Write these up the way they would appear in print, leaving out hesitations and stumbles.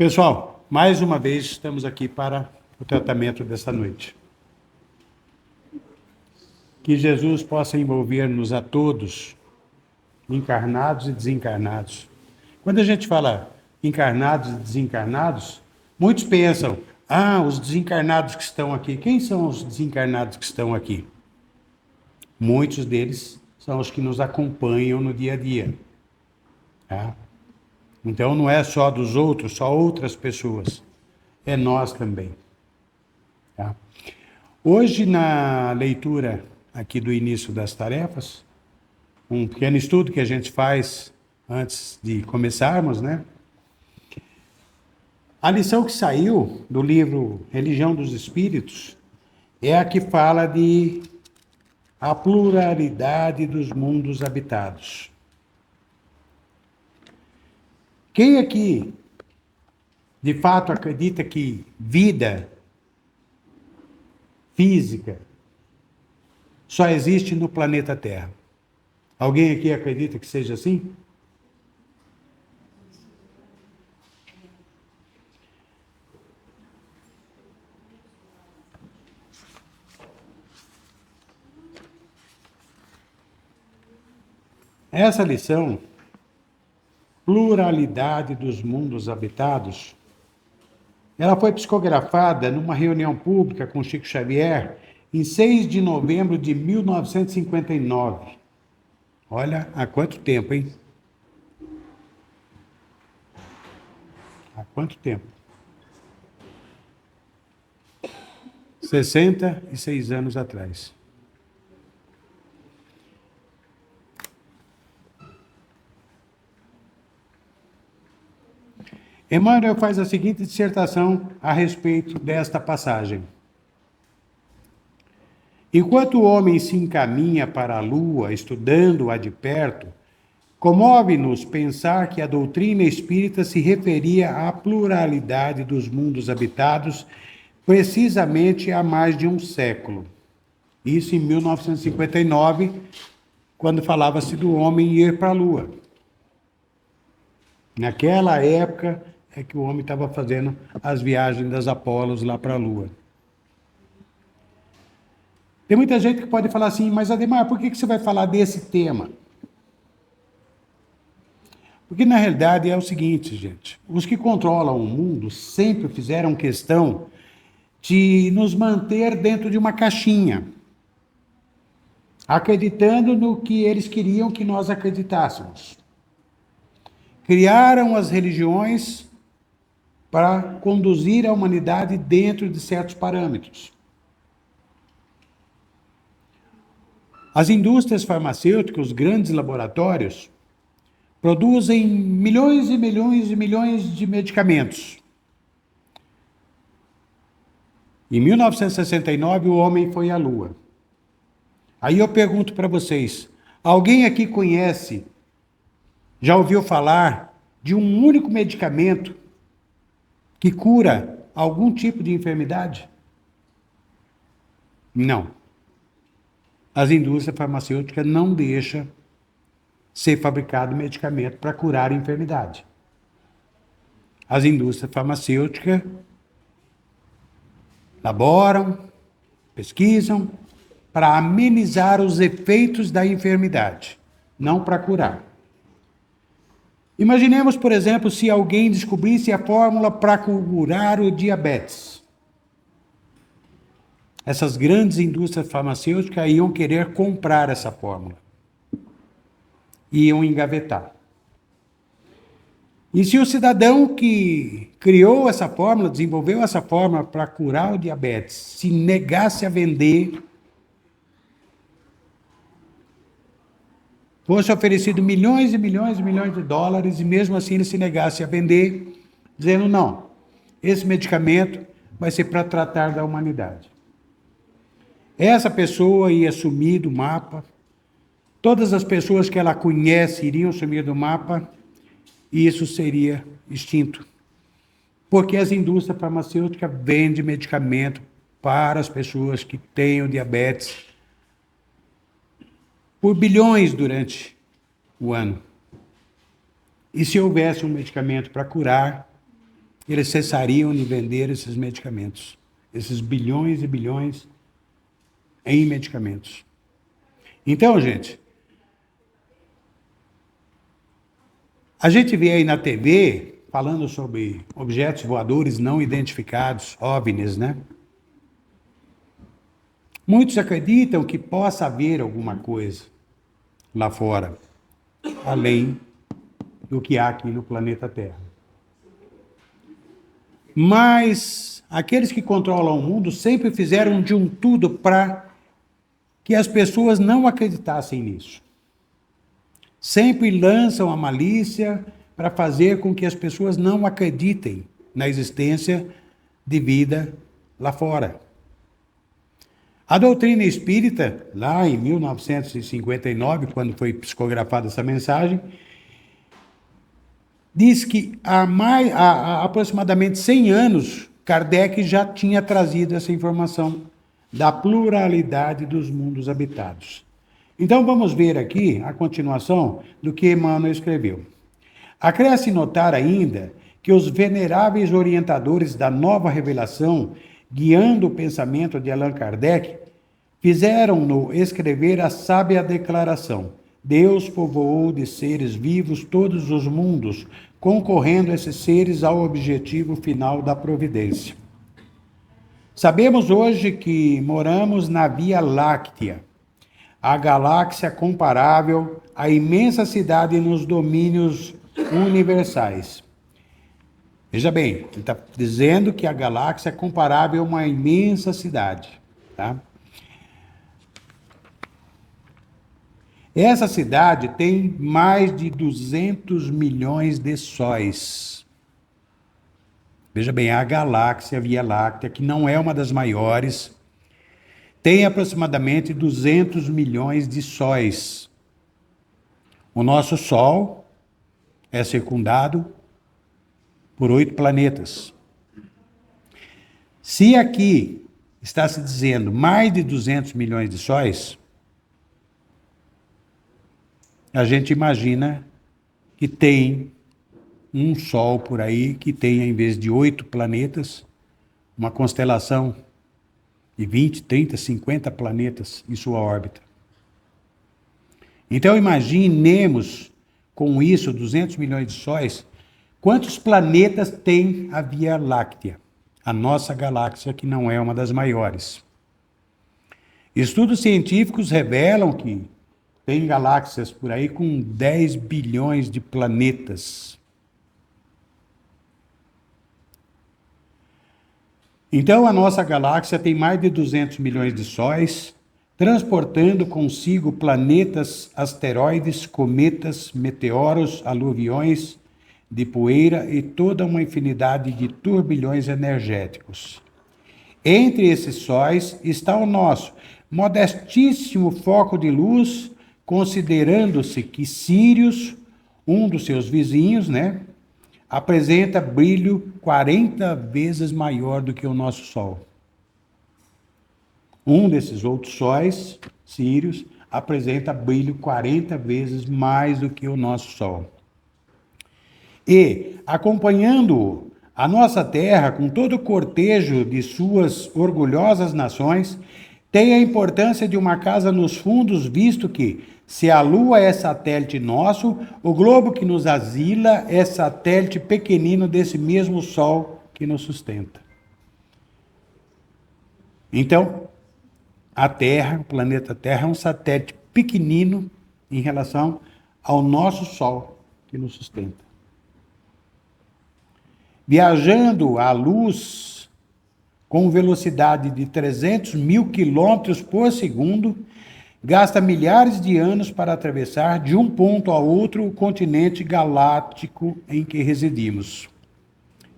Pessoal, mais uma vez estamos aqui para o tratamento desta noite. Que Jesus possa envolver-nos a todos, encarnados e desencarnados. Quando a gente fala encarnados e desencarnados, muitos pensam, os desencarnados que estão aqui. Quem são os desencarnados que estão aqui? Muitos deles são os que nos acompanham no dia a dia. Tá? Então não é só dos outros, só outras pessoas. É nós também. Tá? Hoje, na leitura aqui do início das tarefas, um pequeno estudo que a gente faz antes de começarmos, né? A lição que saiu do livro Religião dos Espíritos é a que fala de a pluralidade dos mundos habitados. Quem aqui, de fato, acredita que vida física só existe no planeta Terra? Alguém aqui acredita que seja assim? Essa lição, pluralidade dos mundos habitados, ela foi psicografada numa reunião pública com Chico Xavier em 6 de novembro de 1959. Olha, há quanto tempo, hein? Há quanto tempo? 66 anos atrás. Emmanuel faz a seguinte dissertação a respeito desta passagem. Enquanto o homem se encaminha para a Lua, estudando-a de perto, comove-nos pensar que a doutrina espírita se referia à pluralidade dos mundos habitados precisamente há mais de um século. Isso em 1959, quando falava-se do homem ir para a Lua. Naquela época é que o homem estava fazendo as viagens das Apolos lá para a Lua. Tem muita gente que pode falar assim, mas Ademar, por que você vai falar desse tema? Porque na realidade é o seguinte, gente, os que controlam o mundo sempre fizeram questão de nos manter dentro de uma caixinha, acreditando no que eles queriam que nós acreditássemos. Criaram as religiões para conduzir a humanidade dentro de certos parâmetros. As indústrias farmacêuticas, os grandes laboratórios, produzem milhões e milhões e milhões de medicamentos. Em 1969, o homem foi à Lua. Aí eu pergunto para vocês, alguém aqui conhece, já ouviu falar de um único medicamento que cura algum tipo de enfermidade? Não. As indústrias farmacêuticas não deixam ser fabricado medicamento para curar a enfermidade. As indústrias farmacêuticas elaboram, pesquisam para amenizar os efeitos da enfermidade, não para curar. Imaginemos, por exemplo, se alguém descobrisse a fórmula para curar o diabetes. Essas grandes indústrias farmacêuticas iam querer comprar essa fórmula. Iam engavetar. E se o cidadão que criou essa fórmula, desenvolveu essa fórmula para curar o diabetes, se negasse a vender, fosse oferecido milhões e milhões e milhões de dólares, e mesmo assim ele se negasse a vender, dizendo, não, esse medicamento vai ser para tratar da humanidade. Essa pessoa ia sumir do mapa, todas as pessoas que ela conhece iriam sumir do mapa, e isso seria extinto. Porque as indústrias farmacêuticas vendem medicamento para as pessoas que têm o diabetes por bilhões durante o ano. E se houvesse um medicamento para curar, eles cessariam de vender esses medicamentos, esses bilhões e bilhões em medicamentos. Então, gente, a gente vê aí na TV falando sobre objetos voadores não identificados, OVNIs, né? Muitos acreditam que possa haver alguma coisa lá fora, além do que há aqui no planeta Terra. Mas aqueles que controlam o mundo sempre fizeram de um tudo para que as pessoas não acreditassem nisso. Sempre lançam a malícia para fazer com que as pessoas não acreditem na existência de vida lá fora. A doutrina espírita, lá em 1959, quando foi psicografada essa mensagem, diz que há aproximadamente 100 anos, Kardec já tinha trazido essa informação da pluralidade dos mundos habitados. Então vamos ver aqui a continuação do que Emmanuel escreveu. Acresce notar ainda que os veneráveis orientadores da nova revelação, guiando o pensamento de Allan Kardec, fizeram-no escrever a sábia declaração: Deus povoou de seres vivos todos os mundos, concorrendo esses seres ao objetivo final da providência. Sabemos hoje que moramos na Via Láctea, a galáxia comparável à imensa cidade nos domínios universais. Veja bem, ele está dizendo que a galáxia é comparável a uma imensa cidade, tá? Essa cidade tem mais de 200 milhões de sóis. Veja bem, a galáxia Via Láctea, que não é uma das maiores, tem aproximadamente 200 milhões de sóis. O nosso Sol é circundado por 8 planetas. Se aqui está se dizendo mais de 200 milhões de sóis, a gente imagina que tem um Sol por aí que tenha, em vez de 8 planetas, uma constelação de 20, 30, 50 planetas em sua órbita. Então imaginemos com isso, 200 milhões de sóis, quantos planetas tem a Via Láctea, a nossa galáxia, que não é uma das maiores. Estudos científicos revelam que tem galáxias por aí com 10 bilhões de planetas. Então, a nossa galáxia tem mais de 200 milhões de sóis, transportando consigo planetas, asteroides, cometas, meteoros, aluviões de poeira e toda uma infinidade de turbilhões energéticos. Entre esses sóis está o nosso modestíssimo foco de luz, considerando-se que Sírius, um dos seus vizinhos, né, apresenta brilho 40 vezes maior do que o nosso Sol. Um desses outros sóis, Sírius, apresenta brilho 40 vezes mais do que o nosso Sol. E, acompanhando a nossa Terra com todo o cortejo de suas orgulhosas nações, tem a importância de uma casa nos fundos, visto que, se a Lua é satélite nosso, o globo que nos asila é satélite pequenino desse mesmo Sol que nos sustenta. Então, a Terra, o planeta Terra, é um satélite pequenino em relação ao nosso Sol que nos sustenta. Viajando à luz com velocidade de 300 mil quilômetros por segundo, gasta milhares de anos para atravessar de um ponto a outro o continente galáctico em que residimos.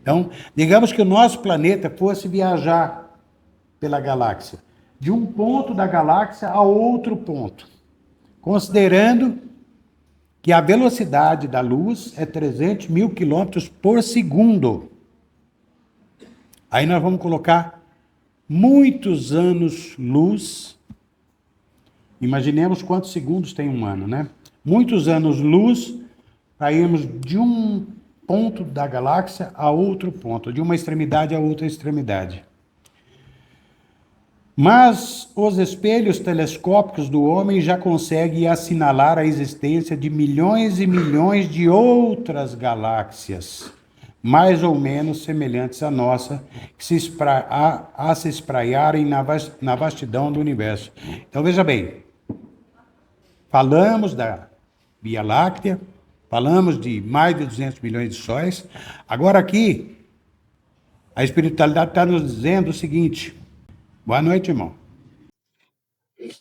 Então, digamos que o nosso planeta fosse viajar pela galáxia, de um ponto da galáxia a outro ponto, considerando que a velocidade da luz é 300 mil quilômetros por segundo. Aí nós vamos colocar muitos anos-luz. Imaginemos quantos segundos tem um ano, né? Muitos anos-luz para irmos de um ponto da galáxia a outro ponto, de uma extremidade a outra extremidade. Mas os espelhos telescópicos do homem já conseguem assinalar a existência de milhões e milhões de outras galáxias, mais ou menos semelhantes à nossa, que se espraiarem na vastidão do universo. Então, veja bem, falamos da Via Láctea, falamos de mais de 200 milhões de sóis. Agora aqui, a espiritualidade está nos dizendo o seguinte. Boa noite, irmão.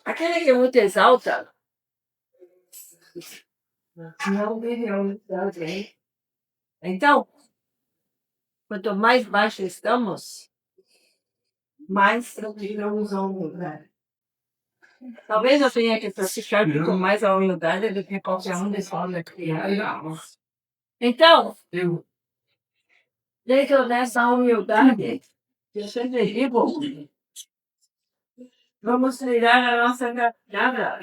Aquele que é muito exalta não vive a unidade. Então, quanto mais baixo estamos, mais tranquilamos a humildade. Talvez eu tenha que praticar com mais a humildade do que qualquer um de nós criados. Então, dentro dessa humildade, eu sempre digo, vamos trilhar a nossa caminhada,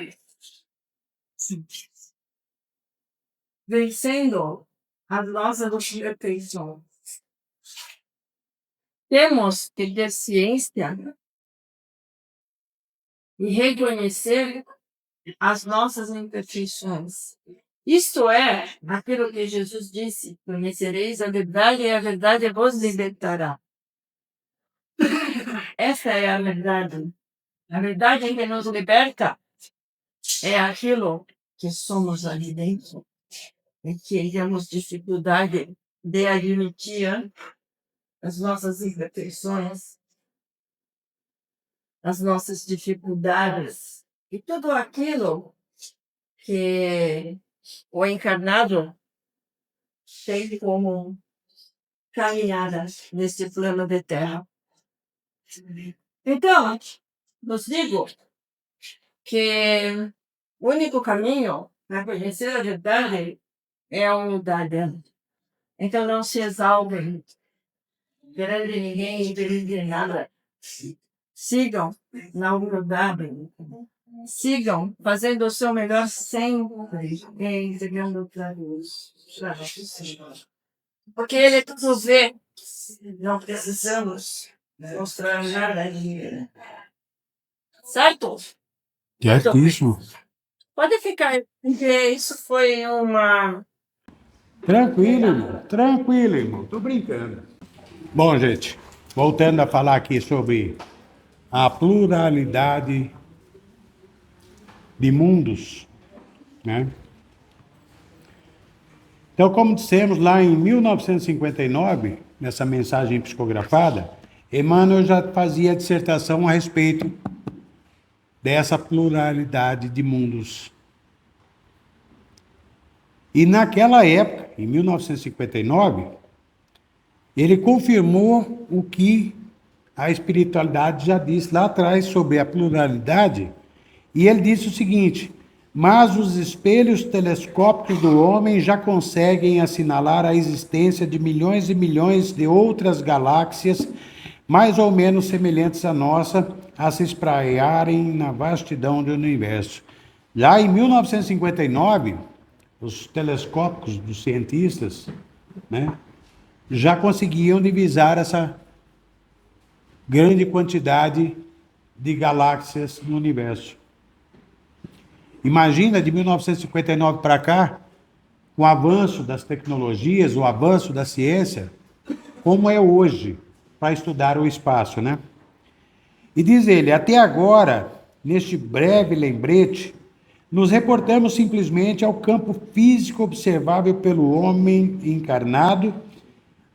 vencendo as nossas imperfeições. Temos que ter ciência e reconhecer as nossas imperfeições. Isto é aquilo que Jesus disse: conhecereis a verdade e a verdade vos libertará. Essa é a verdade. A verdade que nos liberta é aquilo que somos ali dentro e que temos dificuldade de admitir as nossas imperfeições, as nossas dificuldades e tudo aquilo que o encarnado tem como caminhada neste plano de terra. Então, nos digo que o único caminho para conhecer a verdade é a humildade. Então não se exaltem perante ninguém e perante nada. Sigam na humildade. Sigam fazendo o seu melhor sempre e entregando para Deus. Porque Ele tudo vê. Não precisamos mostrar nada de certo? Certíssimo. Pode ficar, porque isso foi uma... Tranquilo, irmão. Tô brincando. Bom, gente, voltando a falar aqui sobre a pluralidade de mundos, né? Então, como dissemos lá em 1959, nessa mensagem psicografada, Emmanuel já fazia dissertação a respeito dessa pluralidade de mundos. E naquela época, em 1959, ele confirmou o que a espiritualidade já disse lá atrás sobre a pluralidade, e ele disse o seguinte: mas os espelhos telescópicos do homem já conseguem assinalar a existência de milhões e milhões de outras galáxias, mais ou menos semelhantes à nossa, a se espraiarem na vastidão do universo. Já em 1959, os telescópicos dos cientistas, né, já conseguiam divisar essa grande quantidade de galáxias no universo. Imagina, de 1959 para cá, com o avanço das tecnologias, o avanço da ciência, como é hoje para estudar o espaço, né? E diz ele, até agora, neste breve lembrete, nos reportamos simplesmente ao campo físico observável pelo homem encarnado,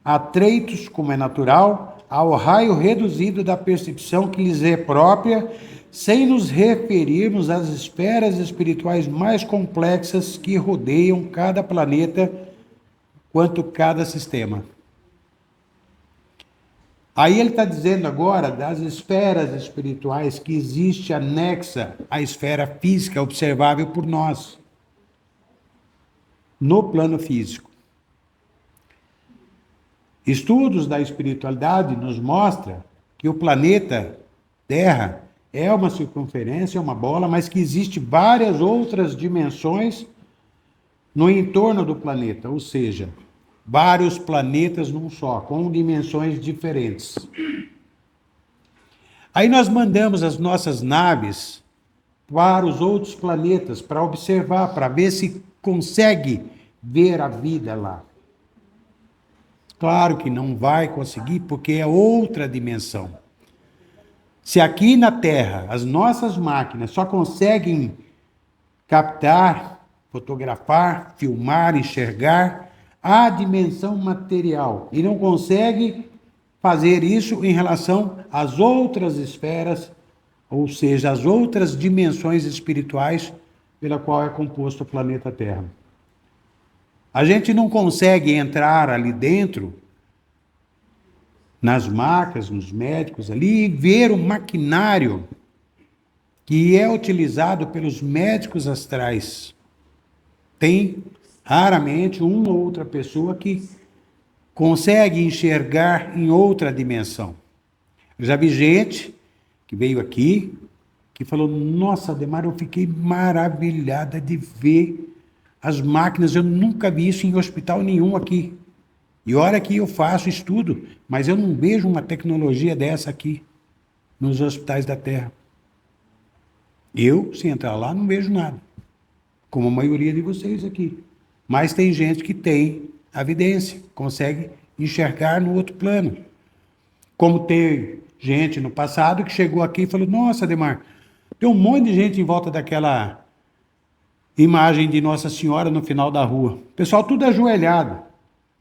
a treitos, como é natural, ao raio reduzido da percepção que lhes é própria, sem nos referirmos às esferas espirituais mais complexas que rodeiam cada planeta quanto cada sistema. Aí ele está dizendo agora das esferas espirituais que existe anexa à esfera física observável por nós, no plano físico. Estudos da espiritualidade nos mostram que o planeta Terra é uma circunferência, é uma bola, mas que existe várias outras dimensões no entorno do planeta, ou seja, vários planetas num só, com dimensões diferentes. Aí nós mandamos as nossas naves para os outros planetas, para observar, para ver se consegue ver a vida lá. Claro que não vai conseguir, porque é outra dimensão. Se aqui na Terra as nossas máquinas só conseguem captar, fotografar, filmar, enxergar a dimensão material e não consegue fazer isso em relação às outras esferas, ou seja, as outras dimensões espirituais pela qual é composto o planeta Terra. A gente não consegue entrar ali dentro, nas máquinas, nos médicos ali, e ver o maquinário que é utilizado pelos médicos astrais. Tem raramente uma ou outra pessoa que consegue enxergar em outra dimensão. Eu já vi gente que veio aqui, que falou, nossa, Ademar, eu fiquei maravilhada de ver as máquinas, eu nunca vi isso em hospital nenhum aqui. E olha que eu faço estudo, mas eu não vejo uma tecnologia dessa aqui, nos hospitais da Terra. Eu, se entrar lá, não vejo nada, como a maioria de vocês aqui. Mas tem gente que tem evidência, consegue enxergar no outro plano. Como tem gente no passado que chegou aqui e falou, nossa, Ademar, tem um monte de gente em volta daquela imagem de Nossa Senhora no final da rua. O pessoal tudo ajoelhado.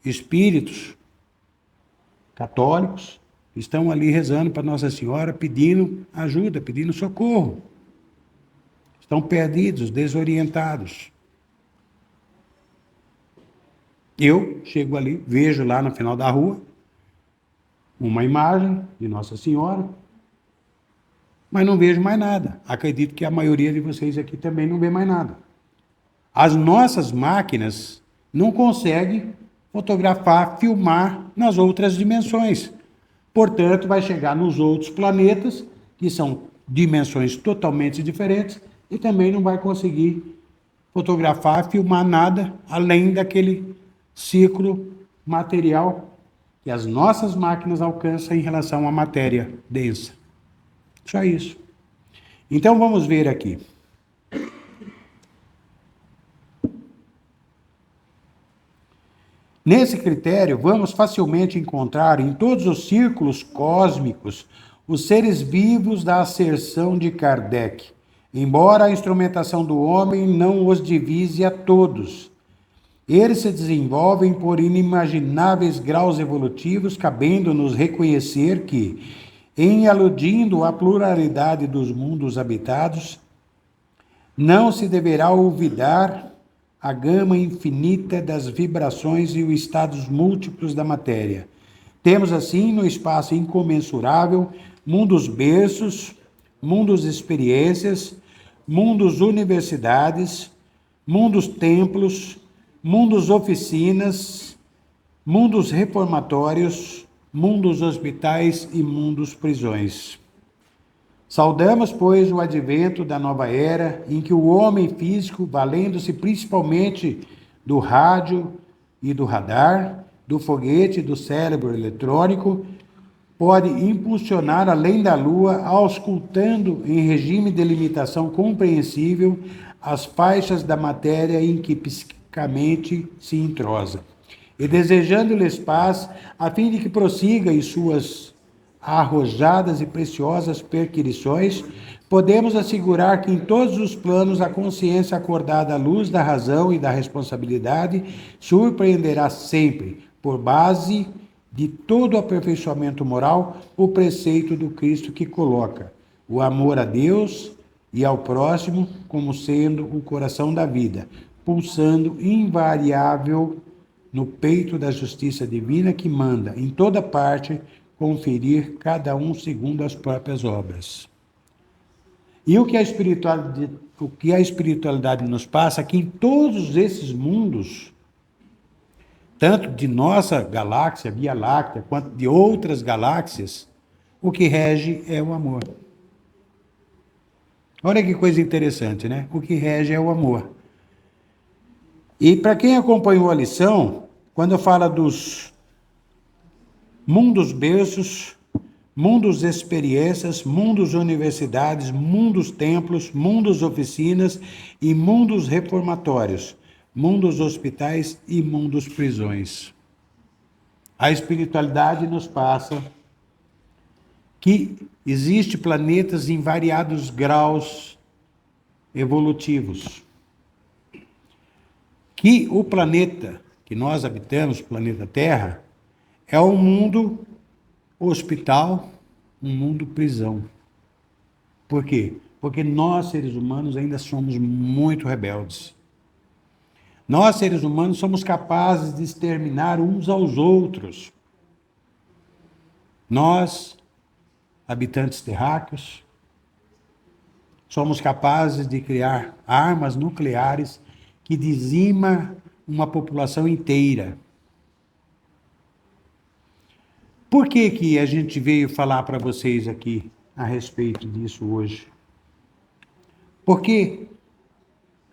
Espíritos católicos estão ali rezando para Nossa Senhora, pedindo ajuda, pedindo socorro. Estão perdidos, desorientados. Eu chego ali, vejo lá no final da rua uma imagem de Nossa Senhora, mas não vejo mais nada. Acredito que a maioria de vocês aqui também não vê mais nada. As nossas máquinas não conseguem fotografar, filmar nas outras dimensões. Portanto, vai chegar nos outros planetas, que são dimensões totalmente diferentes, e também não vai conseguir fotografar, filmar nada além daquele ciclo material que as nossas máquinas alcançam em relação à matéria densa. Só isso. Então vamos ver aqui. Nesse critério, vamos facilmente encontrar em todos os círculos cósmicos os seres vivos da asserção de Kardec, embora a instrumentação do homem não os divise a todos. Eles se desenvolvem por inimagináveis graus evolutivos, cabendo-nos reconhecer que, em aludindo à pluralidade dos mundos habitados, não se deverá olvidar a gama infinita das vibrações e os estados múltiplos da matéria. Temos, assim, no espaço incomensurável, mundos berços, mundos experiências, mundos universidades, mundos templos, mundos oficinas, mundos reformatórios, mundos hospitais e mundos prisões. Saudamos, pois, o advento da nova era, em que o homem físico, valendo-se principalmente do rádio e do radar, do foguete e do cérebro eletrônico, pode impulsionar além da Lua, auscultando em regime de limitação compreensível as faixas da matéria em que psiquicamente se entrosa, e desejando-lhes paz, a fim de que prossiga em suas arrojadas e preciosas perquisições, podemos assegurar que em todos os planos a consciência acordada à luz da razão e da responsabilidade surpreenderá sempre, por base de todo o aperfeiçoamento moral, o preceito do Cristo que coloca o amor a Deus e ao próximo como sendo o coração da vida, pulsando invariável no peito da justiça divina que manda, em toda parte, conferir cada um segundo as próprias obras. E o que a espiritualidade nos passa é que em todos esses mundos, tanto de nossa galáxia, Via Láctea, quanto de outras galáxias, o que rege é o amor. Olha que coisa interessante, né? O que rege é o amor. E para quem acompanhou a lição, quando fala dos mundos berços, mundos experiências, mundos universidades, mundos templos, mundos oficinas e mundos reformatórios, mundos hospitais e mundos prisões. A espiritualidade nos passa que existe planetas em variados graus evolutivos. Que o planeta que nós habitamos, o planeta Terra, é um mundo hospital, um mundo prisão. Por quê? Porque nós, seres humanos, ainda somos muito rebeldes. Nós, seres humanos, somos capazes de exterminar uns aos outros. Nós, habitantes terráqueos, somos capazes de criar armas nucleares que dizimam uma população inteira. Por que a gente veio falar para vocês aqui a respeito disso hoje? Porque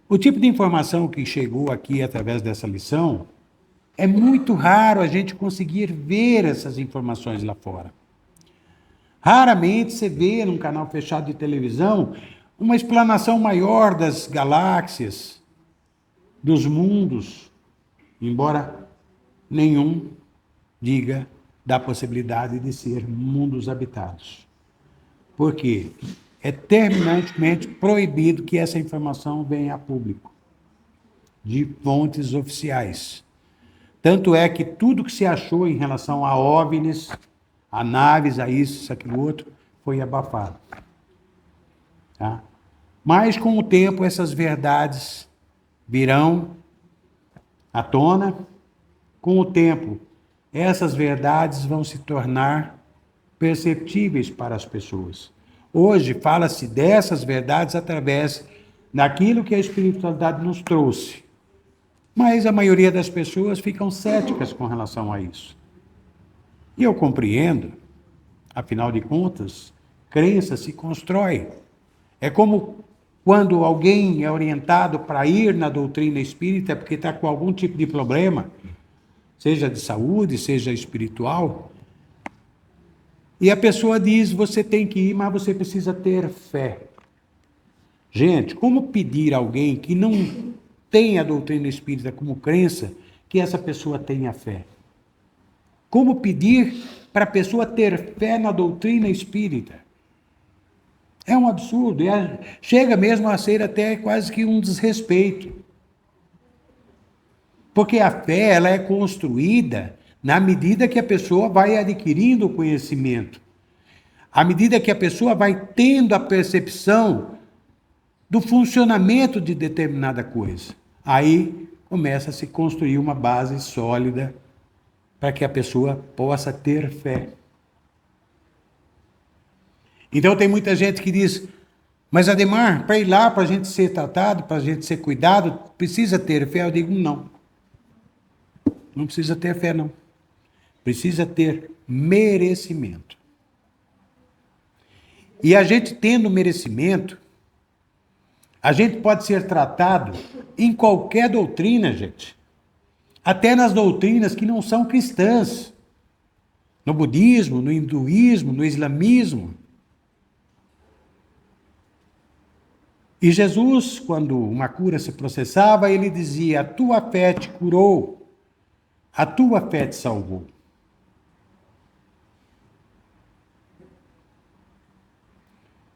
o tipo de informação que chegou aqui através dessa lição, é muito raro a gente conseguir ver essas informações lá fora. Raramente você vê num canal fechado de televisão uma explanação maior das galáxias, dos mundos, embora nenhum diga da possibilidade de ser mundos habitados. Por quê? É terminantemente proibido que essa informação venha a público, de fontes oficiais. Tanto é que tudo que se achou em relação a OVNIs, a naves, a isso, aquilo outro, foi abafado. Tá? Mas com o tempo essas verdades virão à tona. Com o tempo, essas verdades vão se tornar perceptíveis para as pessoas. Hoje fala-se dessas verdades através daquilo que a espiritualidade nos trouxe. Mas a maioria das pessoas ficam céticas com relação a isso. E eu compreendo, afinal de contas, crença se constrói. É como quando alguém é orientado para ir na doutrina espírita porque está com algum tipo de problema, seja de saúde, seja espiritual, e a pessoa diz, você tem que ir, mas você precisa ter fé. Gente, como pedir a alguém que não tem a doutrina espírita como crença, que essa pessoa tenha fé? Como pedir para a pessoa ter fé na doutrina espírita? É um absurdo, chega mesmo a ser até quase que um desrespeito. Porque a fé, ela é construída na medida que a pessoa vai adquirindo o conhecimento. À medida que a pessoa vai tendo a percepção do funcionamento de determinada coisa. Aí começa a se construir uma base sólida para que a pessoa possa ter fé. Então tem muita gente que diz, mas Ademar, para ir lá, para a gente ser tratado, para a gente ser cuidado, precisa ter fé? Eu digo, não. Não precisa ter fé, não. Precisa ter merecimento. E a gente tendo merecimento, a gente pode ser tratado em qualquer doutrina, gente. Até nas doutrinas que não são cristãs. No budismo, no hinduísmo, no islamismo. E Jesus, quando uma cura se processava, ele dizia, a tua fé te curou, a tua fé te salvou.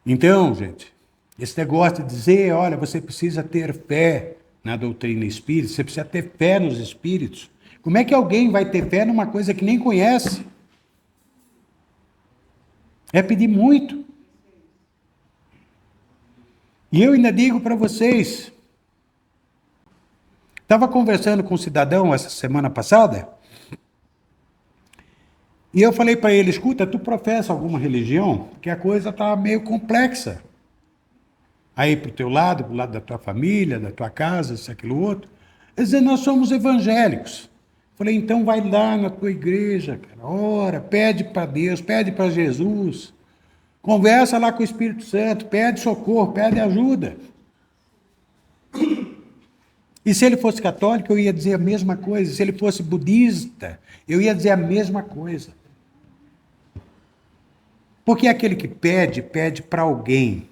Então, gente, esse negócio de dizer, olha, você precisa ter fé na doutrina espírita, você precisa ter fé nos espíritos. Como é que alguém vai ter fé numa coisa que nem conhece? É pedir muito. E eu ainda digo para vocês, estava conversando com um cidadão essa semana passada, e eu falei para ele, escuta, tu professa alguma religião? Porque a coisa está meio complexa. Aí para o teu lado, para o lado da tua família, da tua casa, isso, aquilo, outro. Ele dizia, nós somos evangélicos. Falei, então vai lá na tua igreja, cara, ora, pede para Deus, pede para Jesus. Conversa lá com o Espírito Santo, pede socorro, pede ajuda. E se ele fosse católico, eu ia dizer a mesma coisa. Se ele fosse budista, eu ia dizer a mesma coisa. Porque aquele que pede, pede para alguém.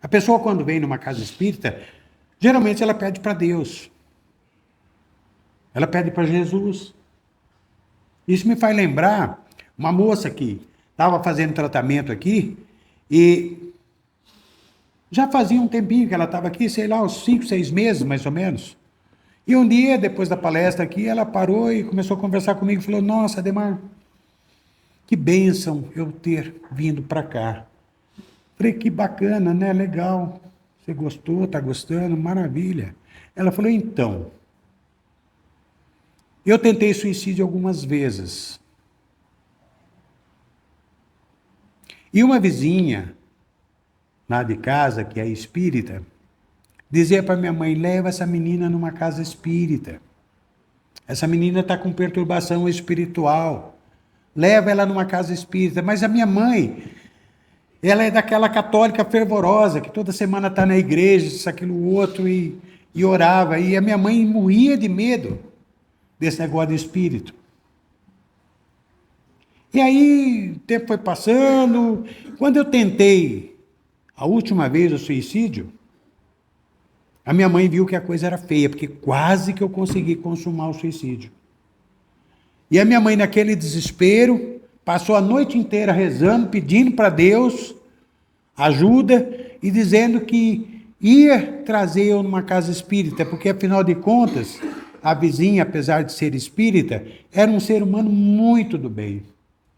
A pessoa, quando vem numa casa espírita, geralmente ela pede para Deus. Ela pede para Jesus. Isso me faz lembrar uma moça que estava fazendo tratamento aqui e já fazia um tempinho que ela estava aqui, sei lá, uns 5, 6 meses mais ou menos. E um dia, depois da palestra aqui, ela parou e começou a conversar comigo e falou: Nossa, Ademar, que bênção eu ter vindo para cá. Falei: Que bacana, né? Legal. Você gostou, está gostando? Maravilha. Ela falou: Então, eu tentei suicídio algumas vezes. E uma vizinha lá de casa, que é espírita, dizia para minha mãe: leva essa menina numa casa espírita. Essa menina está com perturbação espiritual. Leva ela numa casa espírita. Mas a minha mãe, ela é daquela católica fervorosa, que toda semana está na igreja, isso, aquilo, outro, e orava. E a minha mãe morria de medo desse negócio de espírito. E aí, o tempo foi passando. Quando eu tentei a última vez o suicídio, a minha mãe viu que a coisa era feia, porque quase que eu consegui consumar o suicídio. E a minha mãe, naquele desespero, passou a noite inteira rezando, pedindo para Deus ajuda e dizendo que ia trazer eu numa casa espírita, porque afinal de contas, a vizinha, apesar de ser espírita, era um ser humano muito do bem.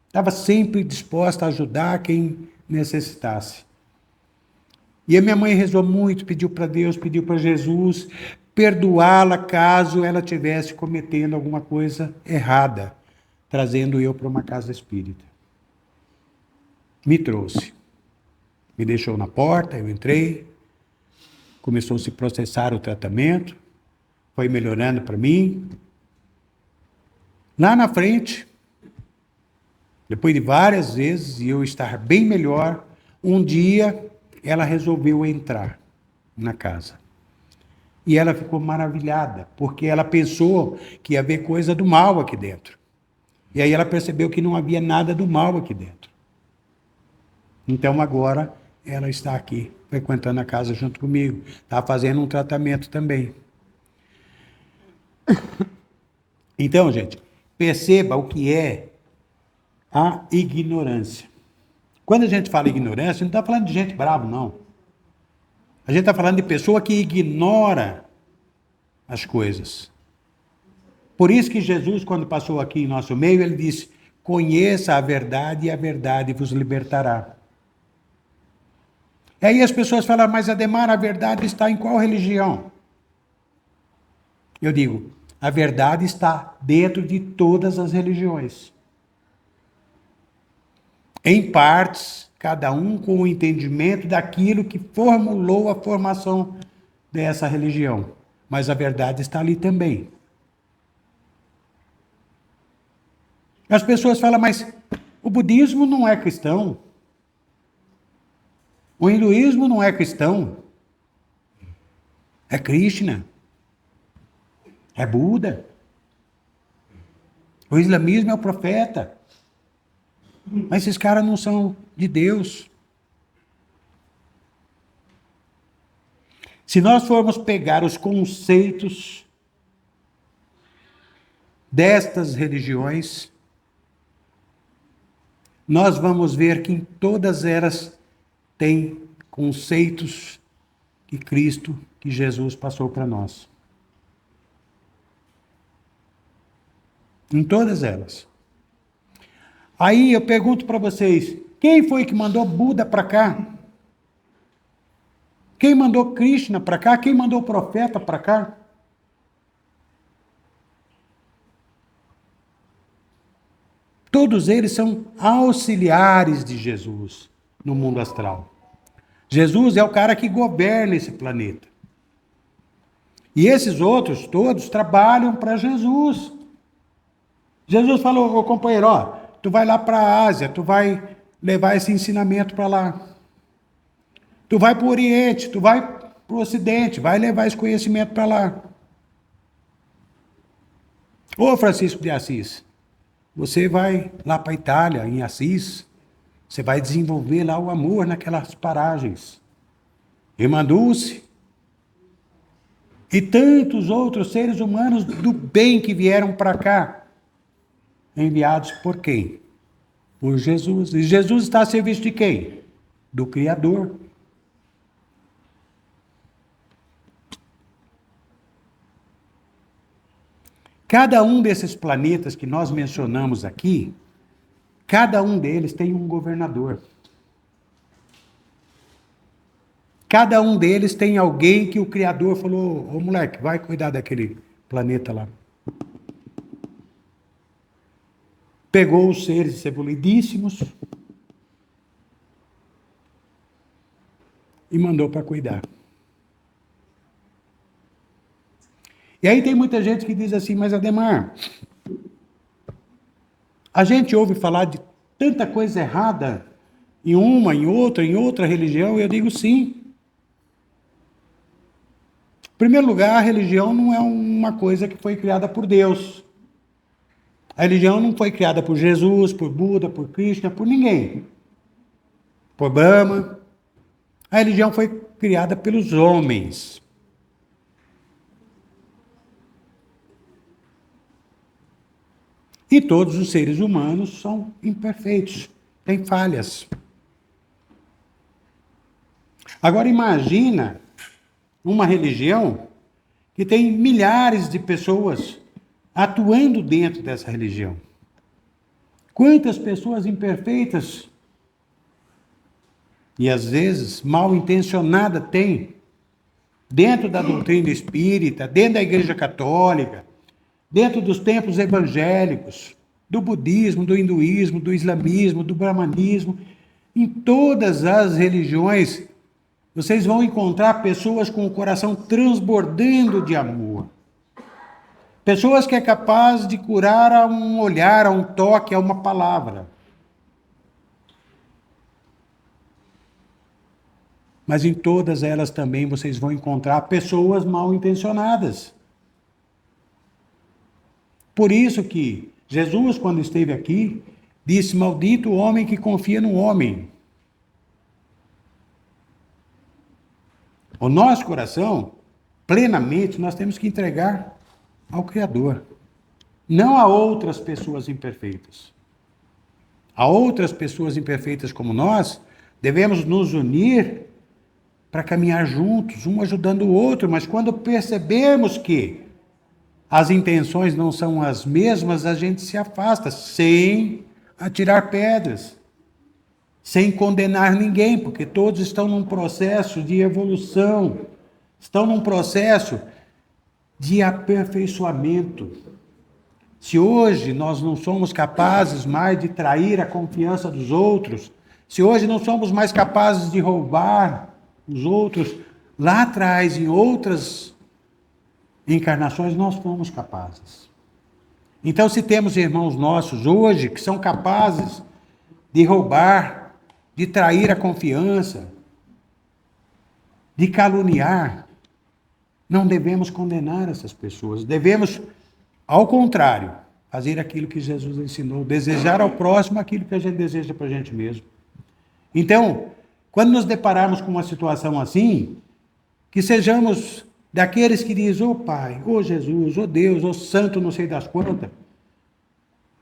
Estava sempre disposta a ajudar quem necessitasse. E a minha mãe rezou muito, pediu para Deus, pediu para Jesus perdoá-la caso ela estivesse cometendo alguma coisa errada, trazendo eu para uma casa espírita. Me trouxe. Me deixou na porta, eu entrei, começou a se processar o tratamento, foi melhorando para mim. Lá na frente, depois de várias vezes e eu estar bem melhor, um dia ela resolveu entrar na casa. E ela ficou maravilhada, porque ela pensou que ia haver coisa do mal aqui dentro. E aí ela percebeu que não havia nada do mal aqui dentro. Então agora ela está aqui, frequentando a casa junto comigo. Está fazendo um tratamento também. Então, gente, perceba o que é a ignorância. Quando a gente fala ignorância, não está falando de gente brava, não. A gente está falando de pessoa que ignora as coisas. Por isso que Jesus, quando passou aqui em nosso meio, ele disse: conheça a verdade e a verdade vos libertará. E aí as pessoas falam: mas Ademar, a verdade está em qual religião? Eu digo: a verdade está dentro de todas as religiões. Em partes, cada um com o entendimento daquilo que formulou a formação dessa religião. Mas a verdade está ali também. As pessoas falam: mas o budismo não é cristão. O hinduísmo não é cristão. É Krishna. É Buda. O islamismo é o profeta. Mas esses caras não são de Deus. Se nós formos pegar os conceitos destas religiões, nós vamos ver que em todas elas tem conceitos que Cristo, que Jesus passou para nós. Em todas elas. Aí eu pergunto para vocês: quem foi que mandou Buda para cá? Quem mandou Krishna para cá? Quem mandou o profeta para cá? Todos eles são auxiliares de Jesus no mundo astral. Jesus é o cara que governa esse planeta. E esses outros todos trabalham para Jesus. Jesus falou: ô companheiro, ó, tu vai lá para a Ásia, tu vai levar esse ensinamento para lá. Tu vai para o Oriente, tu vai para o Ocidente, vai levar esse conhecimento para lá. Ô Francisco de Assis, você vai lá para a Itália, em Assis, você vai desenvolver lá o amor naquelas paragens. Irmã Dulce e tantos outros seres humanos do bem que vieram para cá, enviados por quem? Por Jesus. E Jesus está a serviço de quem? Do Criador. Cada um desses planetas que nós mencionamos aqui, cada um deles tem um governador. Cada um deles tem alguém que o Criador falou: ô moleque, vai cuidar daquele planeta lá. Pegou os seres evoluidíssimos e mandou para cuidar. E aí tem muita gente que diz assim: mas Ademar, a gente ouve falar de tanta coisa errada em uma, em outra religião, e eu digo sim. Em primeiro lugar, a religião não é uma coisa que foi criada por Deus. A religião não foi criada por Jesus, por Buda, por Krishna, por ninguém. Por Brahma. A religião foi criada pelos homens. E todos os seres humanos são imperfeitos, têm falhas. Agora imagina uma religião que tem milhares de pessoas atuando dentro dessa religião. Quantas pessoas imperfeitas e às vezes mal intencionadas tem dentro da doutrina espírita, dentro da Igreja Católica, dentro dos templos evangélicos, do budismo, do hinduísmo, do islamismo, do brahmanismo, em todas as religiões, vocês vão encontrar pessoas com o coração transbordando de amor. Pessoas que é capaz de curar a um olhar, a um toque, a uma palavra. Mas em todas elas também vocês vão encontrar pessoas mal intencionadas. Por isso que Jesus, quando esteve aqui, disse: maldito o homem que confia no homem. O nosso coração, plenamente, nós temos que entregar ao Criador, não a outras pessoas imperfeitas. A outras pessoas imperfeitas como nós, devemos nos unir para caminhar juntos, um ajudando o outro, mas quando percebermos que as intenções não são as mesmas, a gente se afasta, sem atirar pedras, sem condenar ninguém, porque todos estão num processo de evolução, estão num processo de aperfeiçoamento. Se hoje nós não somos capazes mais de trair a confiança dos outros, se hoje não somos mais capazes de roubar os outros, lá atrás, em outras encarnações, nós fomos capazes. Então, se temos irmãos nossos hoje que são capazes de roubar, de trair a confiança, de caluniar, não devemos condenar essas pessoas. Devemos, ao contrário, fazer aquilo que Jesus ensinou, desejar ao próximo aquilo que a gente deseja para a gente mesmo. Então, quando nos depararmos com uma situação assim, que sejamos daqueles que dizem: ô Pai, ô Jesus, ô Deus, ô Santo, não sei das quantas,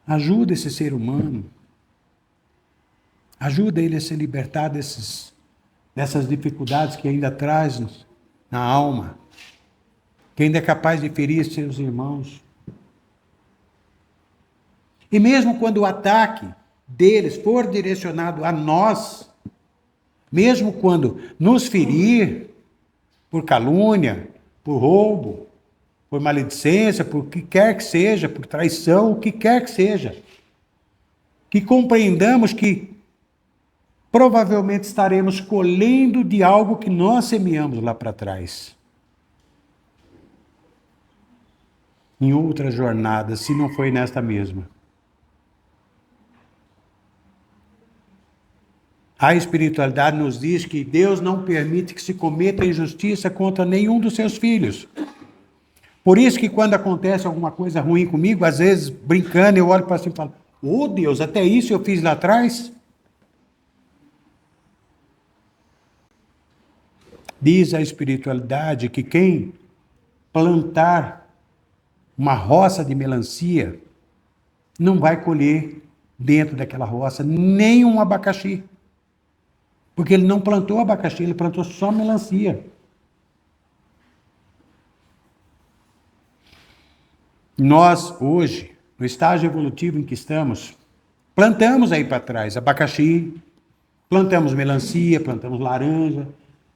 ajuda esse ser humano. Ajuda ele a se libertar dessas dificuldades que ainda traz na alma, que ainda é capaz de ferir seus irmãos. E mesmo quando o ataque deles for direcionado a nós, mesmo quando nos ferir por calúnia, por roubo, por maledicência, por que quer que seja, por traição, o que quer que seja, que compreendamos que provavelmente estaremos colhendo de algo que nós semeamos lá para trás. Em outras jornadas, se não foi nesta mesma. A espiritualidade nos diz que Deus não permite que se cometa injustiça contra nenhum dos seus filhos. Por isso que quando acontece alguma coisa ruim comigo, às vezes, brincando, eu olho para cima e falo, oh Deus, até isso eu fiz lá atrás? Diz a espiritualidade que quem plantar uma roça de melancia não vai colher dentro daquela roça nem um abacaxi. Porque ele não plantou abacaxi, ele plantou só melancia. Nós, hoje, no estágio evolutivo em que estamos, plantamos aí para trás abacaxi, plantamos melancia, plantamos laranja,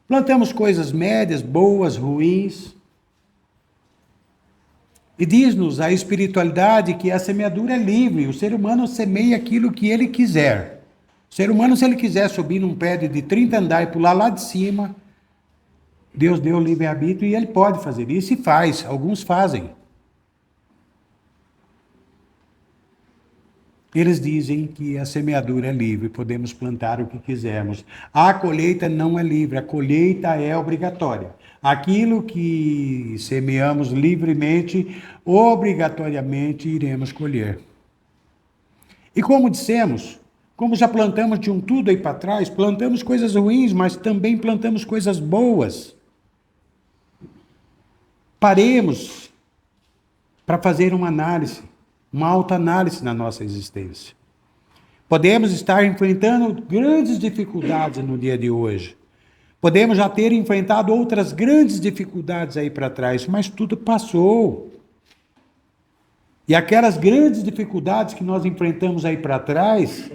plantamos coisas médias, boas, ruins. E diz-nos a espiritualidade que a semeadura é livre, o ser humano semeia aquilo que ele quiser. O ser humano, se ele quiser subir num prédio de 30 andares e pular lá de cima, Deus deu o livre-arbítrio e ele pode fazer isso e faz, alguns fazem. Eles dizem que a semeadura é livre, podemos plantar o que quisermos. A colheita não é livre, a colheita é obrigatória. Aquilo que semeamos livremente, obrigatoriamente iremos colher. E como dissemos, como já plantamos de um tudo aí para trás, plantamos coisas ruins, mas também plantamos coisas boas. Paremos para fazer uma análise, uma autoanálise na nossa existência. Podemos estar enfrentando grandes dificuldades no dia de hoje. Podemos já ter enfrentado outras grandes dificuldades aí para trás, mas tudo passou. E aquelas grandes dificuldades que nós enfrentamos aí para trás,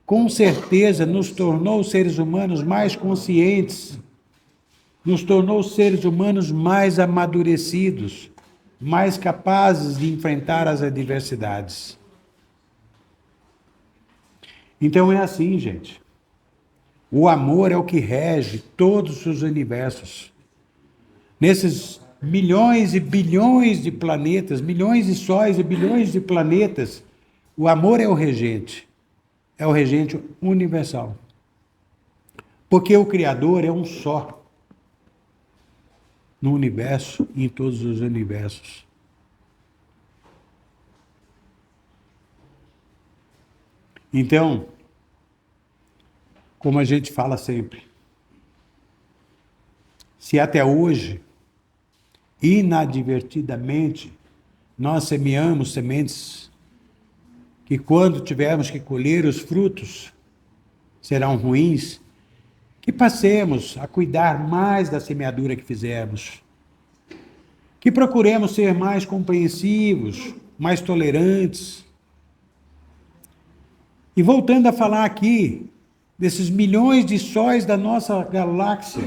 com certeza nos tornou seres humanos mais conscientes, nos tornou seres humanos mais amadurecidos, mais capazes de enfrentar as adversidades. Então é assim, gente. O amor é o que rege todos os universos. Nesses milhões e bilhões de planetas, milhões de sóis e bilhões de planetas, o amor é o regente. É o regente universal. Porque o Criador é um só. No universo e em todos os universos. Então, como a gente fala sempre, se até hoje, inadvertidamente, nós semeamos sementes que quando tivermos que colher os frutos serão ruins, que passemos a cuidar mais da semeadura que fizemos. Que procuremos ser mais compreensivos, mais tolerantes. E voltando a falar aqui desses milhões de sóis da nossa galáxia,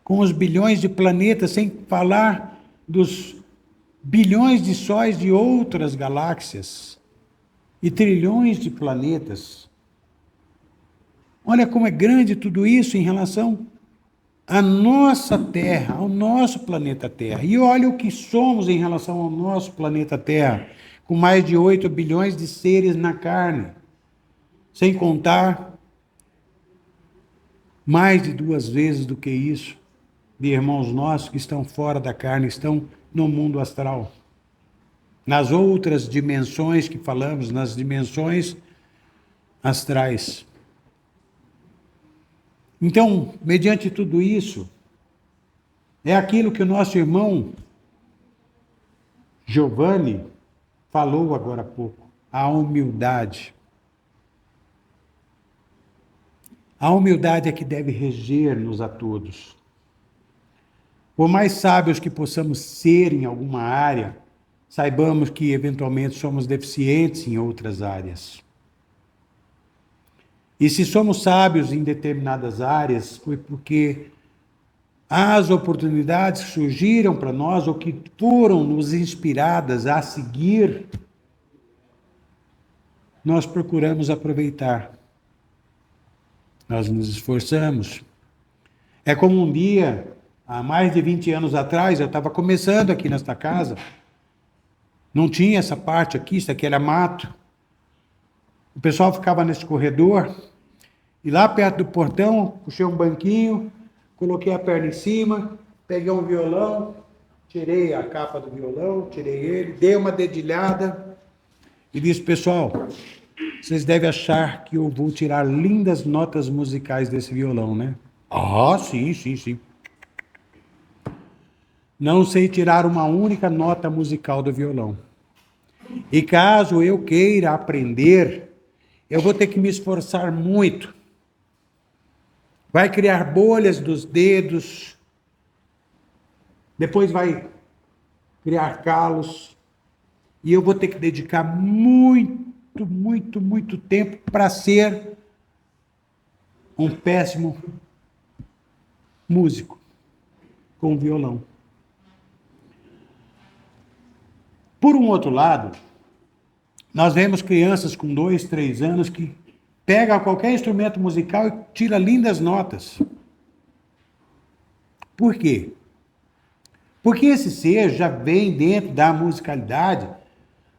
com os bilhões de planetas, sem falar dos bilhões de sóis de outras galáxias e trilhões de planetas. Olha como é grande tudo isso em relação à nossa Terra, ao nosso planeta Terra. E olha o que somos em relação ao nosso planeta Terra, com mais de 8 bilhões de seres na carne. Sem contar mais de 2 vezes do que isso, de irmãos nossos que estão fora da carne, estão no mundo astral. Nas outras dimensões que falamos, nas dimensões astrais. Então, mediante tudo isso, é aquilo que o nosso irmão Giovanni falou agora há pouco, a humildade. A humildade é que deve reger-nos a todos. Por mais sábios que possamos ser em alguma área, saibamos que eventualmente somos deficientes em outras áreas. E se somos sábios em determinadas áreas, foi porque as oportunidades que surgiram para nós ou que foram nos inspiradas a seguir, nós procuramos aproveitar. Nós nos esforçamos. É como um dia, há mais de 20 anos atrás, eu estava começando aqui nesta casa, não tinha essa parte aqui, isso aqui era mato. O pessoal ficava nesse corredor, e lá perto do portão, puxei um banquinho, coloquei a perna em cima, peguei um violão, tirei a capa do violão, tirei ele, dei uma dedilhada e disse, pessoal, vocês devem achar que eu vou tirar lindas notas musicais desse violão, né? Ah, sim, sim, sim. Não sei tirar uma única nota musical do violão. E caso eu queira aprender, eu vou ter que me esforçar muito. Vai criar bolhas dos dedos, depois vai criar calos, e eu vou ter que dedicar muito, muito, muito tempo para ser um péssimo músico com violão. Por um outro lado, nós vemos crianças com 2, 3 anos que pegam qualquer instrumento musical e tira lindas notas. Por quê? Porque esse ser já vem dentro da musicalidade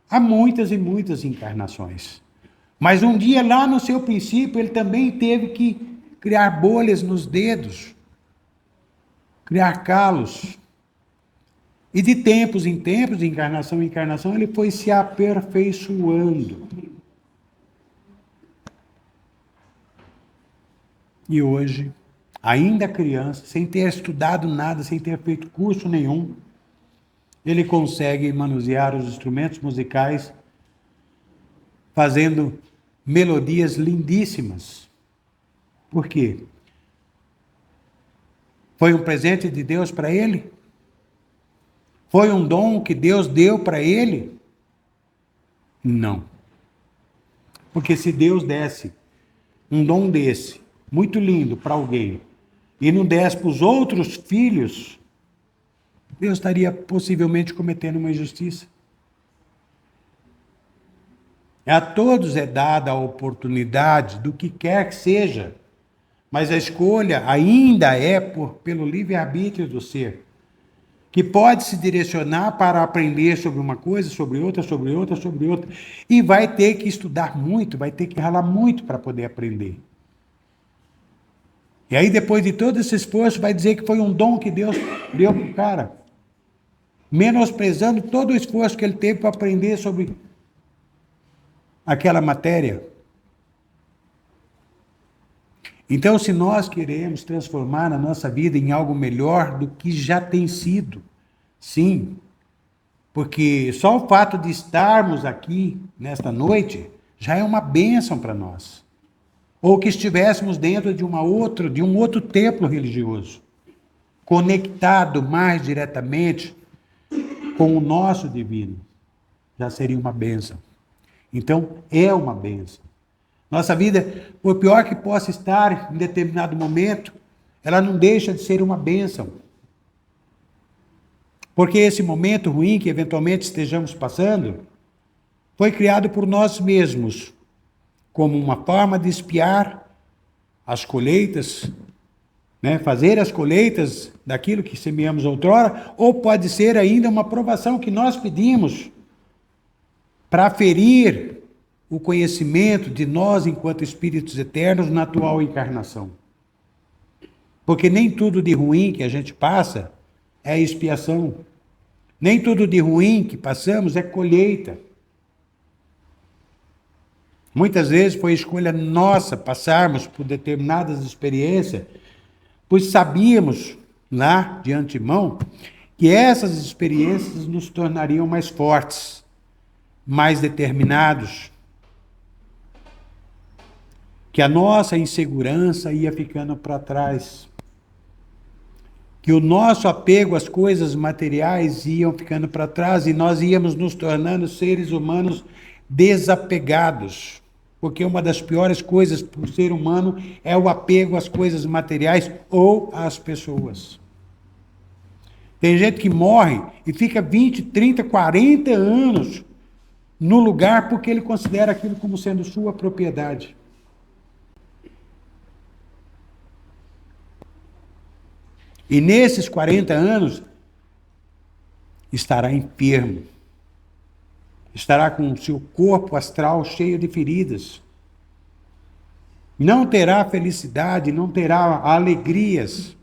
há muitas e muitas encarnações. Mas um dia, lá no seu princípio, ele também teve que criar bolhas nos dedos, criar calos. E de tempos em tempos, de encarnação em encarnação, ele foi se aperfeiçoando. E hoje, ainda criança, sem ter estudado nada, sem ter feito curso nenhum, ele consegue manusear os instrumentos musicais, fazendo melodias lindíssimas. Por quê? Foi um presente de Deus para ele? Foi um dom que Deus deu para ele? Não. Porque se Deus desse um dom desse, muito lindo para alguém, e não desse para os outros filhos, Deus estaria possivelmente cometendo uma injustiça. A todos é dada a oportunidade do que quer que seja, mas a escolha ainda é pelo livre-arbítrio do ser, que pode se direcionar para aprender sobre uma coisa, sobre outra, sobre outra, sobre outra, e vai ter que estudar muito, vai ter que ralar muito para poder aprender. E aí, depois de todo esse esforço, vai dizer que foi um dom que Deus deu para o cara, menosprezando todo o esforço que ele teve para aprender sobre aquela matéria. Então, se nós queremos transformar a nossa vida em algo melhor do que já tem sido, sim, porque só o fato de estarmos aqui nesta noite já é uma bênção para nós. Ou que estivéssemos dentro de um outro templo religioso, conectado mais diretamente com o nosso divino, já seria uma bênção. Então, é uma bênção. Nossa vida, por pior que possa estar em determinado momento, ela não deixa de ser uma bênção. Porque esse momento ruim que eventualmente estejamos passando, foi criado por nós mesmos, como uma forma de espiar as colheitas, né? Fazer as colheitas daquilo que semeamos outrora, ou pode ser ainda uma provação que nós pedimos para ferir o conhecimento de nós enquanto espíritos eternos na atual encarnação. Porque nem tudo de ruim que a gente passa é expiação. Nem tudo de ruim que passamos é colheita. Muitas vezes foi escolha nossa passarmos por determinadas experiências, pois sabíamos lá de antemão que essas experiências nos tornariam mais fortes, mais determinados, que a nossa insegurança ia ficando para trás, que o nosso apego às coisas materiais iam ficando para trás e nós íamos nos tornando seres humanos desapegados, porque uma das piores coisas para o ser humano é o apego às coisas materiais ou às pessoas. Tem gente que morre e fica 20, 30, 40 anos no lugar porque ele considera aquilo como sendo sua propriedade. E nesses 40 anos, estará enfermo. Estará com o seu corpo astral cheio de feridas. Não terá felicidade, não terá alegrias.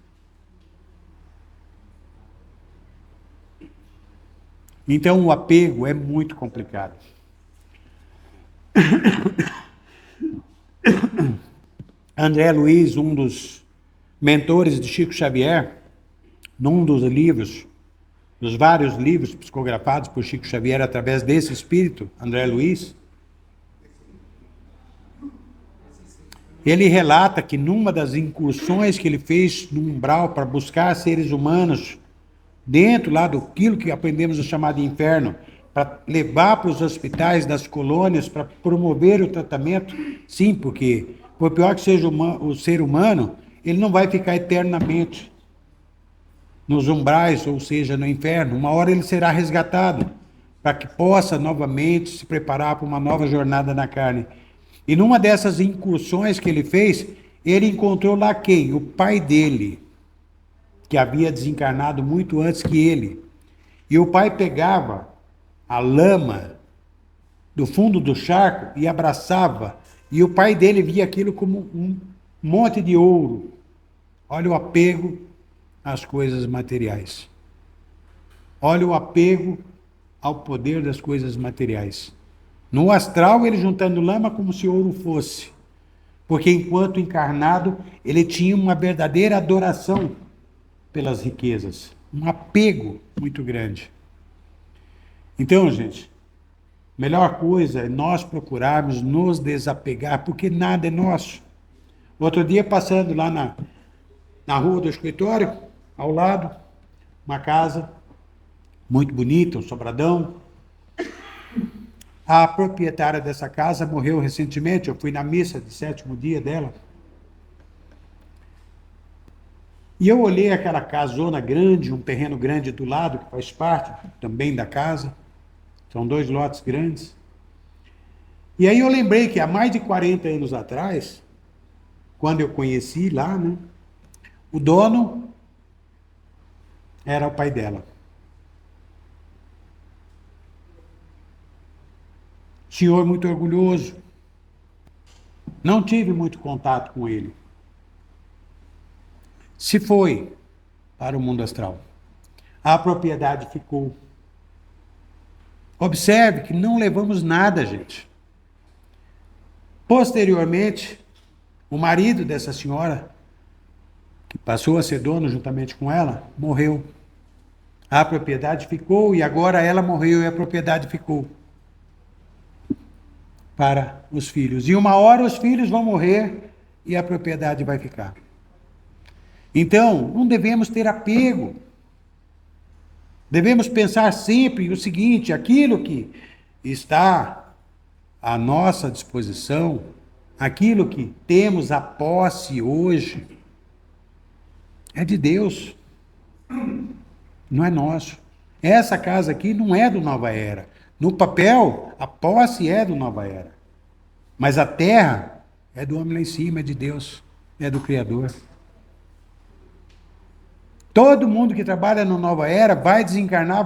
Então o apego é muito complicado. André Luiz, um dos mentores de Chico Xavier, num dos livros, dos vários livros psicografados por Chico Xavier através desse espírito, André Luiz, ele relata que numa das incursões que ele fez no umbral para buscar seres humanos dentro lá do aquilo que aprendemos a chamar de inferno, para levar para os hospitais das colônias, para promover o tratamento, sim, porque por pior que seja o ser humano, ele não vai ficar eternamente nos umbrais, ou seja, no inferno. Uma hora ele será resgatado, para que possa novamente se preparar para uma nova jornada na carne. E numa dessas incursões que ele fez, ele encontrou lá quem? O pai dele, que havia desencarnado muito antes que ele. E o pai pegava a lama do fundo do charco e abraçava. E o pai dele via aquilo como um monte de ouro. Olha o apego às coisas materiais. Olha o apego ao poder das coisas materiais. No astral, ele juntando lama como se ouro fosse. Porque enquanto encarnado, ele tinha uma verdadeira adoração pelas riquezas. Um apego muito grande. Então, gente, melhor coisa é nós procurarmos nos desapegar, porque nada é nosso. Outro dia, passando lá na rua do escritório, ao lado, uma casa muito bonita, um sobradão. A proprietária dessa casa morreu recentemente, eu fui na missa de 7º dia dela. E eu olhei aquela casona grande, um terreno grande do lado, que faz parte também da casa. São 2 lotes grandes. E aí eu lembrei que há mais de 40 anos atrás, quando eu conheci lá, né, o dono era o pai dela. Senhor muito orgulhoso. Não tive muito contato com ele. Se foi para o mundo astral. A propriedade ficou. Observe que não levamos nada, gente. Posteriormente, o marido dessa senhora, que passou a ser dono juntamente com ela, morreu. A propriedade ficou e agora ela morreu e a propriedade ficou para os filhos. E uma hora os filhos vão morrer e a propriedade vai ficar. Então, não devemos ter apego. Devemos pensar sempre o seguinte: aquilo que está à nossa disposição, aquilo que temos a posse hoje, é de Deus, não é nosso. Essa casa aqui não é do Nova Era. No papel, a posse é do Nova Era. Mas a terra é do homem lá em cima, é de Deus, é do Criador. Todo mundo que trabalha no Nova Era vai desencarnar,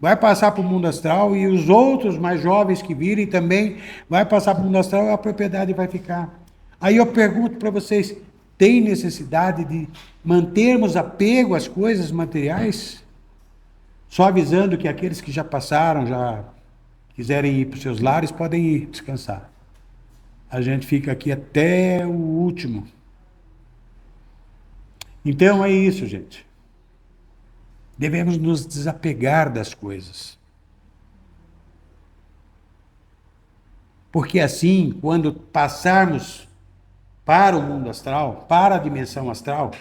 vai passar para o mundo astral, e os outros mais jovens que virem também vai passar para o mundo astral e a propriedade vai ficar. Aí eu pergunto para vocês, tem necessidade de mantermos apego às coisas materiais? Só avisando que aqueles que já passaram, já quiserem ir para os seus lares, podem ir descansar. A gente fica aqui até o último. Então é isso, gente. Devemos nos desapegar das coisas. Porque assim, quando passarmos para o mundo astral, para a dimensão astral,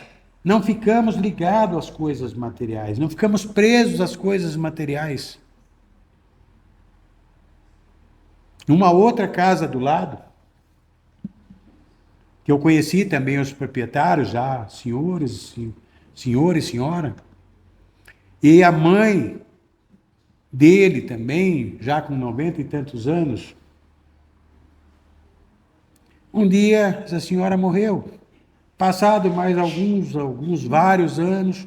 não ficamos ligados às coisas materiais, não ficamos presos às coisas materiais. Numa outra casa do lado, que eu conheci também os proprietários, já senhor e senhora, e a mãe dele também, já com 90 e tantos anos. Um dia, essa senhora morreu. Passado mais vários anos,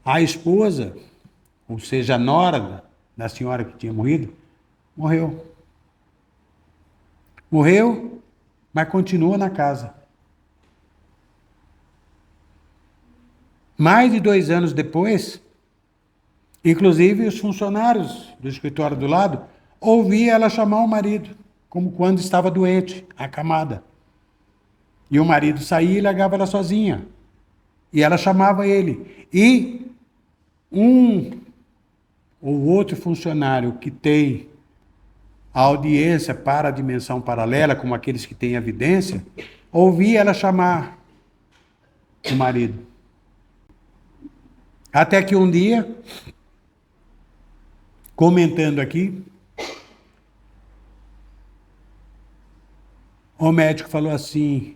a esposa, ou seja, a nora da senhora que tinha morrido, morreu. Morreu, mas continua na casa. Mais de 2 anos depois, Inclusive, os funcionários do escritório do lado ouviam ela chamar o marido, como quando estava doente, acamada. E o marido saía e largava ela sozinha. E ela chamava ele. E um ou outro funcionário que tem a audiência para a dimensão paralela, como aqueles que têm evidência, ouvia ela chamar o marido. Até que um dia, comentando aqui, o médico falou assim: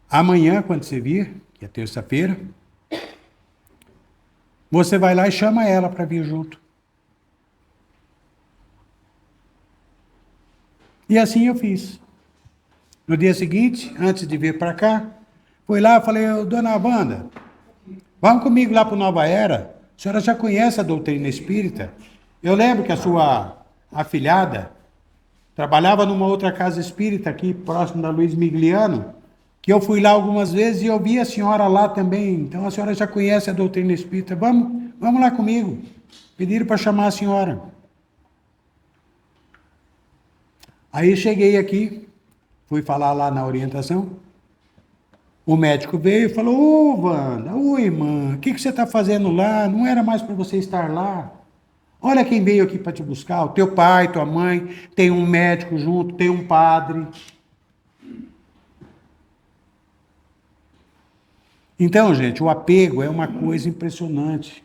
amanhã, quando você vir, que é terça-feira, você vai lá e chama ela para vir junto. E assim eu fiz. No dia seguinte, antes de vir para cá, fui lá e falei: dona Wanda, vamos comigo lá para o Nova Era. A senhora já conhece a doutrina espírita. Eu lembro que a sua afilhada trabalhava numa outra casa espírita aqui, próximo da Luiz Migliano, que eu fui lá algumas vezes e eu vi a senhora lá também. Então a senhora já conhece a doutrina espírita. Vamos lá comigo. Pediram para chamar a senhora. Aí cheguei aqui, fui falar lá na orientação. O médico veio e falou: ô, Wanda, oi, irmã, o que você está fazendo lá? Não era mais para você estar lá. Olha quem veio aqui para te buscar, o teu pai, tua mãe, tem um médico junto, tem um padre. Então, gente, o apego é uma coisa impressionante.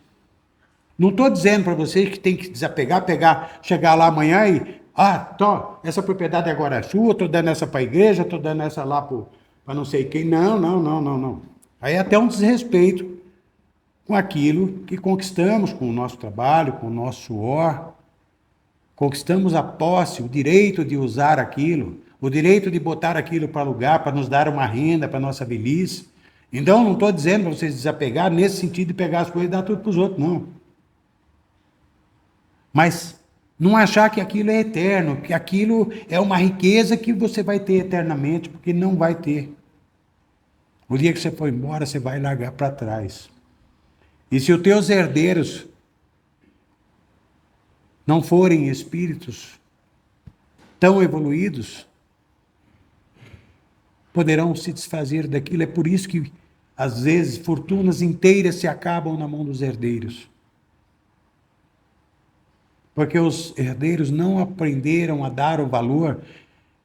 Não estou dizendo para vocês que tem que desapegar, chegar lá amanhã e, essa propriedade agora é sua, estou dando essa para a igreja, estou dando essa lá para não sei quem. Não. Aí é até um desrespeito com aquilo que conquistamos com o nosso trabalho, com o nosso suor. Conquistamos a posse, o direito de usar aquilo, o direito de botar aquilo para alugar, para nos dar uma renda para a nossa velhice. Então, não estou dizendo para vocês desapegar nesse sentido de pegar as coisas e dar tudo para os outros, não. Mas não achar que aquilo é eterno, que aquilo é uma riqueza que você vai ter eternamente, porque não vai ter. O dia que você for embora, você vai largar para trás. E se os teus herdeiros não forem espíritos tão evoluídos, poderão se desfazer daquilo. É por isso que, às vezes, fortunas inteiras se acabam na mão dos herdeiros. Porque os herdeiros não aprenderam a dar o valor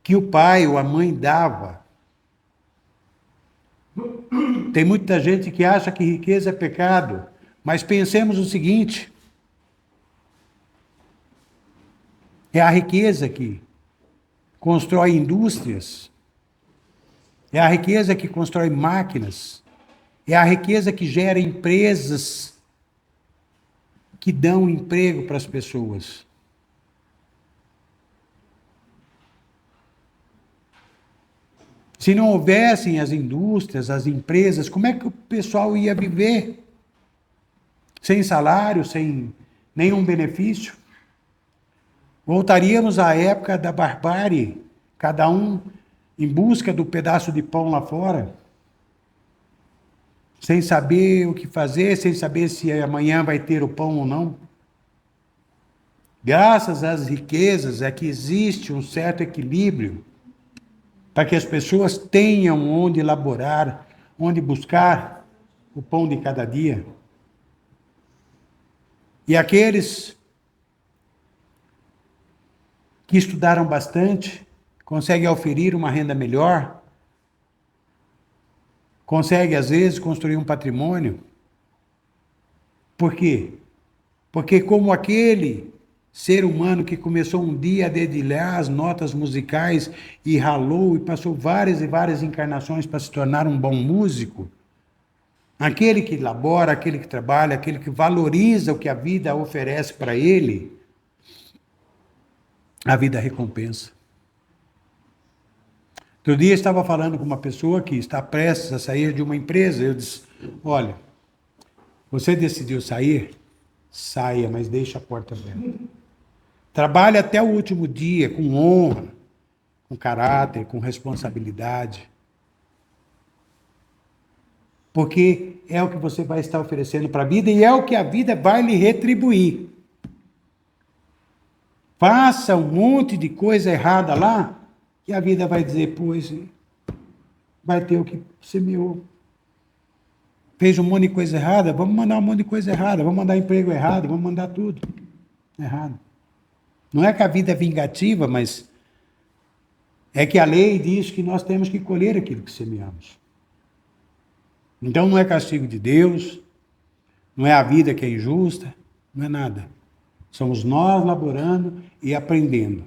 que o pai ou a mãe dava. Tem muita gente que acha que riqueza é pecado, mas pensemos o seguinte: é a riqueza que constrói indústrias, é a riqueza que constrói máquinas, é a riqueza que gera empresas que dão emprego para as pessoas. Se não houvessem as indústrias, as empresas, como é que o pessoal ia viver? Sem salário, sem nenhum benefício? Voltaríamos à época da barbárie, cada um em busca do pedaço de pão lá fora, sem saber o que fazer, sem saber se amanhã vai ter o pão ou não. Graças às riquezas é que existe um certo equilíbrio para que as pessoas tenham onde elaborar, onde buscar o pão de cada dia. E aqueles que estudaram bastante conseguem oferir uma renda melhor, conseguem, às vezes, construir um patrimônio. Por quê? Porque como aquele ser humano que começou um dia a dedilhar as notas musicais e ralou e passou várias e várias encarnações para se tornar um bom músico, aquele que elabora, aquele que trabalha, aquele que valoriza o que a vida oferece para ele, a vida recompensa. Outro dia eu estava falando com uma pessoa que está prestes a sair de uma empresa. Eu disse: olha, você decidiu sair? Saia, mas deixa a porta aberta. Trabalhe até o último dia com honra, com caráter, com responsabilidade. Porque é o que você vai estar oferecendo para a vida e é o que a vida vai lhe retribuir. Faça um monte de coisa errada lá, que a vida vai dizer, pois, vai ter o que semeou. Fez um monte de coisa errada, vamos mandar um monte de coisa errada, vamos mandar emprego errado, vamos mandar tudo errado. Não é que a vida é vingativa, mas é que a lei diz que nós temos que colher aquilo que semeamos. Então não é castigo de Deus, não é a vida que é injusta, não é nada. Somos nós laborando e aprendendo.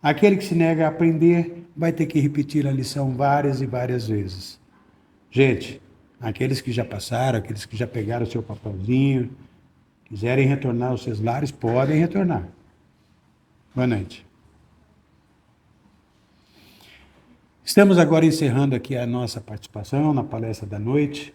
Aquele que se nega a aprender vai ter que repetir a lição várias e várias vezes. Gente, aqueles que já passaram, aqueles que já pegaram o seu papelzinho, quiserem retornar aos seus lares, podem retornar. Boa noite. Estamos agora encerrando aqui a nossa participação na palestra da noite.